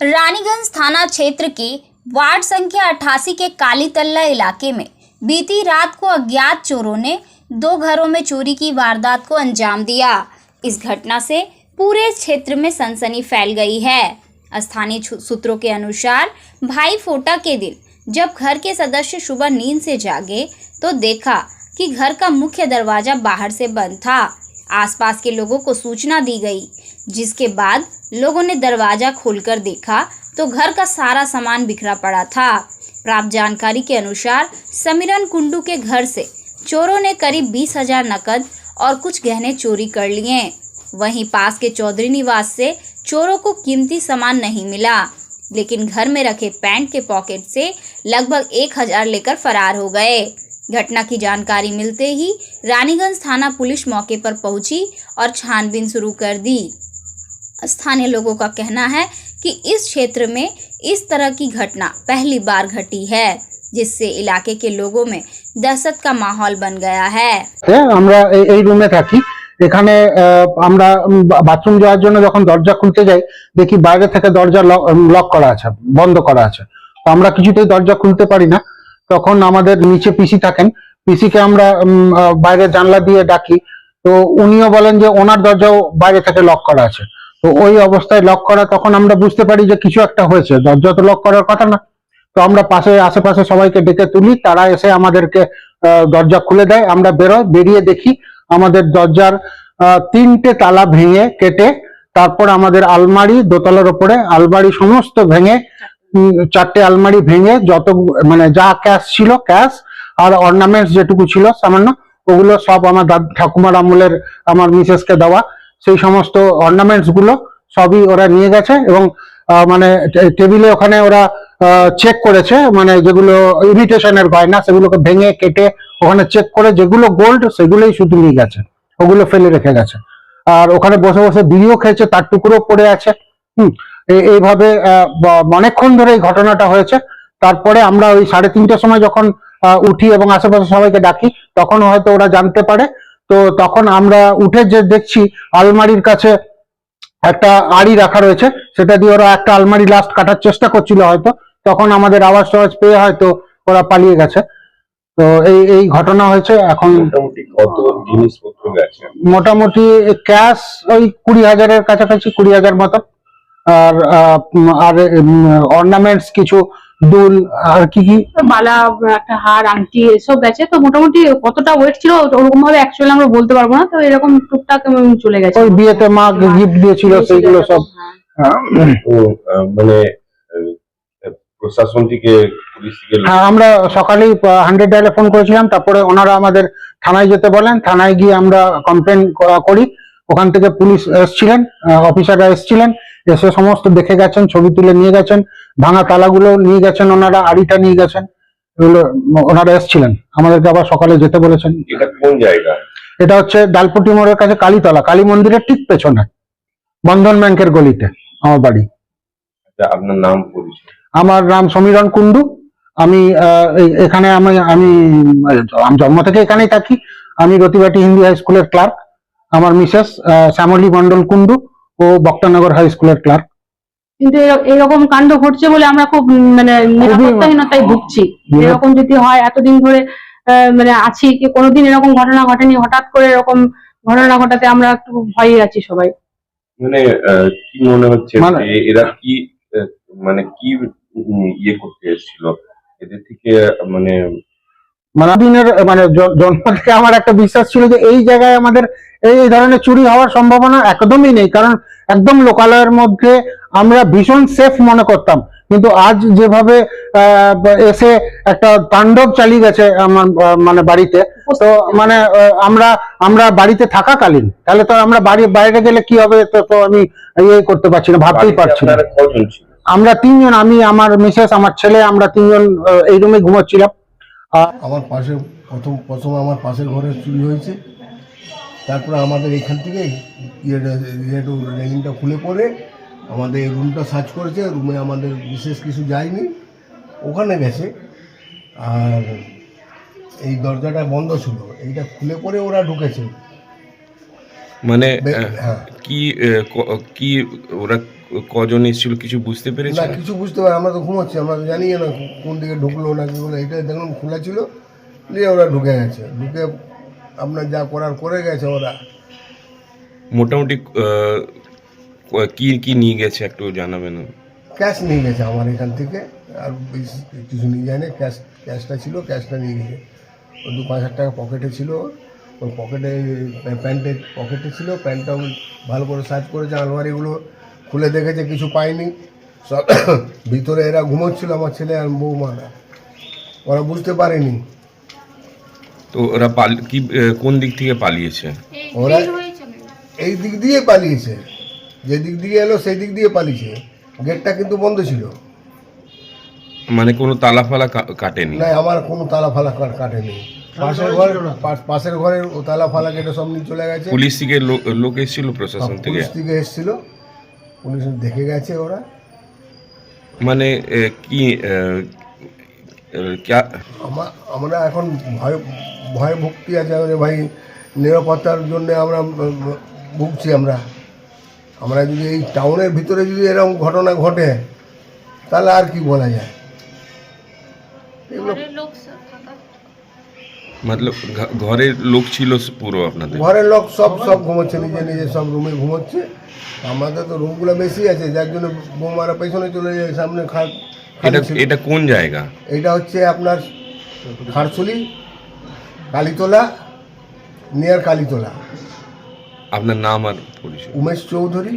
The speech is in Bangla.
रानीगंज थाना क्षेत्र के वार्ड संख्या 88 के काली तल्ला इलाके में बीती रात को अज्ञात चोरों ने 2 घरों में चोरी की वारदात को अंजाम दिया। इस घटना से पूरे क्षेत्र में सनसनी फैल गई है। स्थानीय सूत्रों के अनुसार भाई फोटा के दिन जब घर के सदस्य सुबह नींद से जागे तो देखा कि घर का मुख्य दरवाजा बाहर से बंद था। आसपास के लोगों को सूचना दी गई, जिसके बाद लोगों ने दरवाजा खोलकर देखा तो घर का सारा सामान बिखरा पड़ा था। प्राप्त जानकारी के अनुसार समीरन कुंडू के घर से चोरों ने करीब 20,000 नकद और कुछ गहने चोरी कर लिए। वहीं पास के चौधरी निवास से चोरों को कीमती सामान नहीं मिला, लेकिन घर में रखे पैंट के पॉकेट से लगभग 1,000 लेकर फरार हो गए। घटना की जानकारी मिलते ही रानीगंज थाना पुलिस मौके पर पहुंची और छानबीन शुरू कर दी। स्थानीय लोगों का कहना है कि इस क्षेत्र में इस तरह की घटना पहली बार घटी है, जिससे इलाके के लोगों में दहशत का माहौल बन गया है। আমরা এই রুমে থাকি, এখানে আমরা বাথরুম যাওয়ার জন্য যখন দরজা খুলতে যাই দেখি বাইরে থেকে দরজা লক করা আছে, বন্ধ করা আছে। তো আমরা কিছুতেই দরজা খুলতে পারি না। তখন আমাদের নিচে পিসি থাকেন, পিসিকে আমরা বাইরে জানলা দিয়ে ডাকি, তো উনিও বলেন যে ওনার দরজাও বাইরে থেকে লক করা আছে। তো ওই অবস্থায় লক করা, তখন আমরা বুঝতে পারি যে কিছু একটা হয়েছে, দরজা তো লক করার কথা না। তো আমরা আশেপাশে সবাইকে ডেকে তুলি, তারা এসে আমাদেরকে দরজা খুলে দেয়। আমরা বেরিয়ে দেখি আমাদের দরজার 3টে তালা ভেঙে কেটে, তারপর আমাদের আলমারি, দোতলার উপরে আলমারি সমস্ত ভেঙে, 4টে আলমারি ভেঙে যত মানে যা ক্যাশ ছিল, ক্যাশ আর অর্নামেন্টস যেটুকু ছিল সামান্য, ওগুলো সব আমার ঠাকুমার আমলের আমার মিসেসকে দেওয়া সেই সমস্ত অর্নামেন্টস গুলো সবই ওরা নিয়ে গেছে। এবং মানে টেবিলে ওখানে ওরা চেক করেছে, মানে যেগুলো ইমিটেশনের গয়না সেগুলোকে ভেঙে কেটে ওখানে চেক করে যেগুলো গোল্ড সেগুলোই শুধু নিয়ে গেছে, ওগুলো ফেলে রেখে গেছে। আর ওখানে বসে বসে বিড়িও খেয়েছে, তার টুকরো পড়ে আছে। এইভাবে অনেকক্ষণ ধরে এই ঘটনাটা হয়েছে। তারপরে আমরা ওই 3:30টার সময় যখন উঠি এবং আশেপাশে সবাইকে ডাকি, তখন হয়তো ওরা জানতে পারে। তো তখন আমরা উঠে যে দেখছি আলমারির কাছে একটা আড়ি রাখা রয়েছে, সেটা দিয়ে ওরা একটা আলমারি লাস্ট কাটার চেষ্টা করছিল হয়তো, তখন আমাদের আওয়াজ টাওয়াজ পেয়ে হয়তো ওরা পালিয়ে গেছে। তো এই ঘটনা হয়েছে। এখন মোটামুটি কত জিনিসপত্র গেছে? মোটামুটি ক্যাশ ওই 20,000-এর কাছাকাছি, 20,000 মতো। আর অর্নামেন্টস কিছু দুল আর কি মালা, একটা হার, আংটি এসব গেছে। তো মোটামুটি কতটা ওয়েট ছিল ওরকম ভাবে অ্যাকচুয়ালি আমরা বলতে পারবো না। তো এরকম টুকটাক চলে গেছে। ওই বিয়েতে মা গিফট দিয়েছিল সেইগুলো সব। মানে প্রশাসন থেকে, পুলিশ থেকে? হ্যাঁ, আমরা সকালেই 100 ডায়ালে ফোন করেছিলাম। তারপরে ওনারা আমাদের থানায় যেতে বলেন, থানায় গিয়ে আমরা কমপ্লেন করি। ওখান থেকে পুলিশ এসেছিলেন, অফিসাররা এসেছিলেন, এসে সমস্ত দেখে গেছেন, ছবি তুলে নিয়ে গেছেন, ভাঙা তালাগুলো নিয়ে গেছেন, ওনারা আড়িটা নিয়ে গেছেন। এগুলো ওনারা এসেছিলেন, আমাদেরকে আবার সকালে যেতে বলেছেন। এটা কোন জায়গা? এটা হচ্ছে ডালপট্টি মোড়ের কাছে কালীতলা, কালী মন্দিরের ঠিক পেছনে, বন্ধন ব্যাংকের গলিতে আমার বাড়ি। আপনার নাম, পরিচয়? আমার নাম সমীরন কুন্ডু। আমি এখানে আমি জন্ম থেকে এখানেই থাকি। আমি রতিবাটি হিন্দি হাই স্কুলের ক্লার্ক। আমার মিসেস শ্যামলী মন্ডল কুন্ডু ও বক্তানগর হাই স্কুলের ক্লার্ক। কিন্তু এরকম কাণ্ড ঘটছে বলে আমরা খুব মানে নিরাপত্তাহীনতায় ভুগছি। এরকম যদি হয়, এতদিন ধরে মানে আছি, কি কোনোদিন এরকম ঘটনা ঘটেনি, হঠাৎ করে এরকম ঘটনা ঘটাতে আমরা একটু ভয়ে আছি সবাই। মানে কি মনে হচ্ছে এরা কি মানে কি ইয়ে করতে এসেছিল এদের থেকে? মানে দিনের মানে জন্ম থেকে আমার একটা বিশ্বাস ছিল যে এই জায়গায় আমাদের এই ধরনের চুরি হওয়ার সম্ভাবনা একদমই নেই, কারণ একদম লোকালয়ের মধ্যে আমরা ভীষণ সেফ মনে করতাম। কিন্তু আজ যেভাবে এসে একটা তাণ্ডব চালিয়ে গেছে আমার মানে বাড়িতে, তো মানে আমরা বাড়িতে থাকাকালীন, তাহলে তো আমরা বাইরে গেলে কি হবে তো আমি ইয়ে করতে পারছি না, ভাবতেই পারছি না। আমরা 3 জন, আমি, আমার মিসেস, আমার ছেলে, আমরা 3 জন এই রুমে ঘুমাচ্ছিলাম। আমার পাশে প্রথম আমার পাশের ঘরে চুরি হয়েছে। তারপরে আমাদের এখান থেকে রেলিংটা খুলে পড়ে আমাদের রুমটা সার্চ করেছে। রুমে আমাদের বিশেষ কিছু যায়নি, ওখানে গেছে। আর এই দরজাটা বন্ধ ছিল, এইটা খুলে পড়ে ওরা ঢুকেছে। মানে কি কি ওরা কজন এসেছিল কিছু বুঝতে না পেরেছেন? কিছু বুঝতে পারি, আমরা তো ঘুমোচ্ছি, আমরা তো জানি না কোন দিকে ঢুকলো না কি বলে। এটা দেখলাম খোলা ছিল, নিয়ে ওরা ঢুকে গেছে, ঢুকে আপনার যা করার করে গেছে ওরা। মোটামুটি কি কি নিয়ে গেছে একটু জানাবেন? ক্যাশ নিয়ে গেছে আমার এখান থেকে, আর বেশি কিছু নিয়ে যায়নি। ক্যাশটা ছিল, ক্যাশটা নিয়ে গেছে। ওই 2-5 হাজার টাকা পকেটে ছিল, ওর পকেটে প্যান্টের পকেটে ছিল। প্যান্টটাও ভালো করে সার্চ করেছে, আলমারিগুলো খুলে দেখেছে, কিছু পায়নি। সব ভিতরে এরা ঘুমোচ্ছিল, আমার ছেলে আর বৌমারা, ওরা বুঝতে পারেনি। তো ওরা কোন দিক থেকে পালিয়েছে? ওরা এই দিক দিয়ে পালিয়েছে, যে দিক দিয়ে এলো সেই দিক দিয়ে পালিয়েছে। গেটটা কিন্তু বন্ধ ছিল। মানে কোনো তালা ফালা কাটেনি? না, আমার কোনো তালা ফালা কাটেনি। পাশের ঘরের ও তালা ফালা কেটে সব নিয়ে চলে গেছে। পুলিশ থেকে লোক এসেছিল, প্রশাসন থেকে? পুলিশ থেকে এসেছিল, পুলিশ দেখে গেছে ওরা। মানে কি আমরা এখন ভয় ভক্তি আছে আমাদের ভাই, নিরাপত্তার জন্য আমরা ভুগছি। আমরা যদি এই টাউনের ভিতরে যদি এরকম ঘটনা ঘটে তাহলে আর কি বলা যায়। এগুলো মতলব ঘরের লোক ছিল পুরো আপনাদের? ঘরের লোক সব ঘুমোচ্ছে, নিজে সব রুমে ঘুমোচ্ছে। আমাদের তো রুমগুলো বেশি আছে, যার জন্য বৌমারা পেছনে চলে যায়, সামনে এটা কোন জায়গা? এটা হচ্ছে আপনার খারসুলি, কালীতলা, নিয়ার কালীতলা। আপনার নাম আর পরিচয়? উমেশ চৌধুরী।